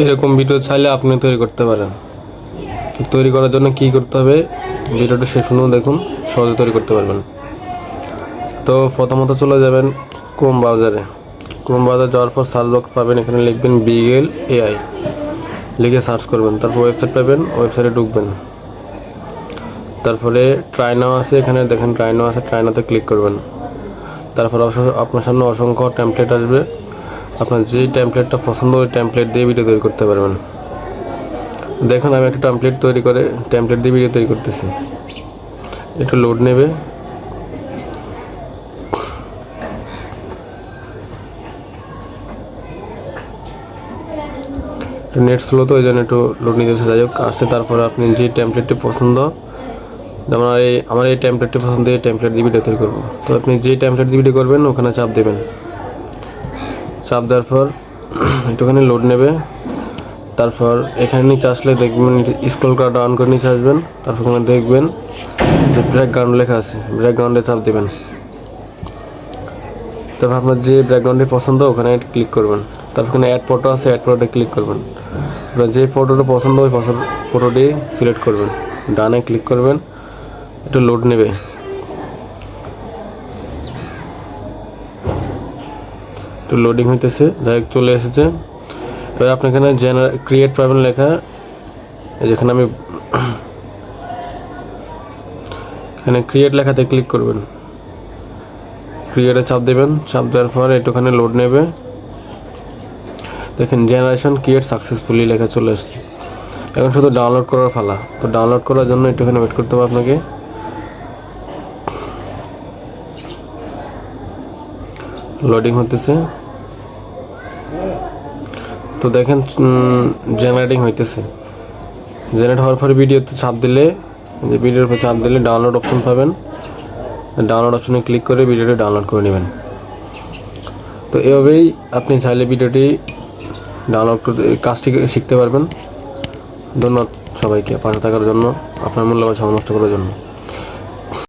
এরকম ভিডিও চাইলে আপনি তৈরি করতে পারেন। তৈরি করার জন্য কি করতে হবে ভিডিওটা শেষ পর্যন্ত দেখুন, সহজে তৈরি করতে পারবেন। তো প্রথমত চলে যাবেন ক্রোম ব্রাউজারে। ক্রোম ব্রাউজার যাওয়ার পর সার্চ বক্স পাবেন, এখানে লিখবেন বিগেল এআই, লিখে সার্চ করবেন। তারপর ওয়েবসাইট পাবেন, ওয়েবসাইটে ঢুকবেন। তারপরে ট্রাই নাও আছে, এখানে দেখেন ট্রাই নাও আছে, ট্রাই নাওতে ক্লিক করবেন। তারপর আপনার সামনে অসংখ্য টেমপ্লেট আসবে। আপনার যে টেমপ্লেটটা পছন্দ ওই টেমপ্লেট দিয়ে ভিডিও তৈরি করতে পারবেন। দেখুন আমি একটা টেমপ্লেট দিয়ে ভিডিও তৈরি করতেছি। একটু লোড নেবে। নেট স্লো তো ওই জন্য একটু লোড নিতেছে। যাই হোক আসছে। তারপরে আপনি যে টেমপ্লেটটি পছন্দ, যেমন আমার এই টেমপ্লেটটি পছন্দ, এই টেমপ্লেট দিয়ে ভিডিও তৈরি করবো। তো আপনি যে টেমপ্লেট দিয়ে ভিডিও করবেন ওখানে চাপ দেবেন। চাপ দেওয়ার পর একটুখানি লোড নেবে। তারপর এখানে নিচে আসলে দেখবেন, স্ক্রল করা ডাউন করে নিচে আসবেন। তারপর ওখানে দেখবেন যে ব্যাকগ্রাউন্ড লেখা আছে, ব্যাকগ্রাউন্ডে চাপ দেবেন। তারপর আপনার যে ব্যাকগ্রাউন্ডটি পছন্দ ওখানে ক্লিক করবেন। তারপর ওখানে অ্যাড ফটো আছে, অ্যাড ফটোতে ক্লিক করবেন। আপনার যে ফটোটা পছন্দ ওই ফটোটি সিলেক্ট করবেন, ডানে ক্লিক করবেন। একটু লোড নেবে। একটু লোডিং হইতেছে, যাই হোক চলে এসেছে। এবার আপনি এখানে ক্রিয়েট পাবেন লেখা, যেখানে আমি এখানে ক্রিয়েট লেখাতে ক্লিক করবেন। ক্রিয়েটে চাপ দেবেন। চাপ দেওয়ার পর একটুখানি লোড নেবে। দেখেন জেনারেশন ক্রিয়েট সাকসেসফুলি লেখা চলে আসছে। এখন শুধু ডাউনলোড করার পালা। তো ডাউনলোড করার জন্য একটুখানি ওয়েট করতে হবে আপনাকে। লোডিং হতেছে। তো দেখেন জেনারেটিং হইতেছে। জেনারেট হওয়ার পরে ভিডিওতে চাপ দিলে, যে ভিডিওর উপর চাপ দিলে ডাউনলোড অপশন পাবেন। ডাউনলোড অপশনে ক্লিক করে ভিডিওটি ডাউনলোড করে নেবেন। তো এভাবেই আপনি চাইলে ভিডিওটি ডাউনলোড করতে কাজটি শিখতে পারবেন। ধন্যবাদ সবাইকে পাশে থাকার জন্য, আপনার মূল্যবান সময় নষ্ট করার জন্য।